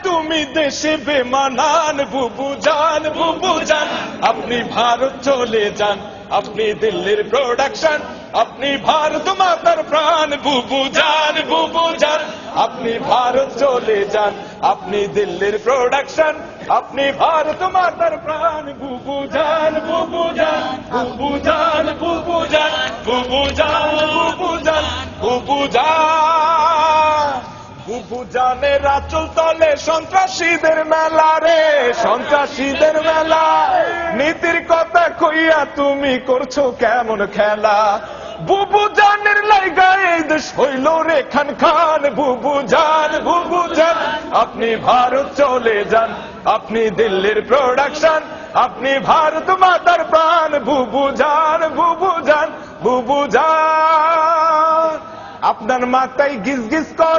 তুমি দেশে বেমানান বুবু জান আপনি ভারত চলে যান আপনি দিল্লির প্রোডাকশন আপনি ভারত মাতার প্রাণ বুবু জান আপনি ভারত চলে যান আপনি দিল্লির প্রোডাকশন আপনি ভারত মাতার প্রাণ বুবু জান বুবু জানের আঁচল তলে সন্ত্রাসীদের মেলা রে সন্ত্রাসীদের মেলা নীতির কথা কইয়া তুমি করছো কেমন খেলা বুবু জানের লাইগা এই দেশ হইল রে খান খান বুবু জান আপনি ভারত চলে যান আপনি দিল্লির প্রোডাকশন আপনি ভারত মাতার প্রাণ বুবু জান আপনার মাথায় গিজ গিজ কর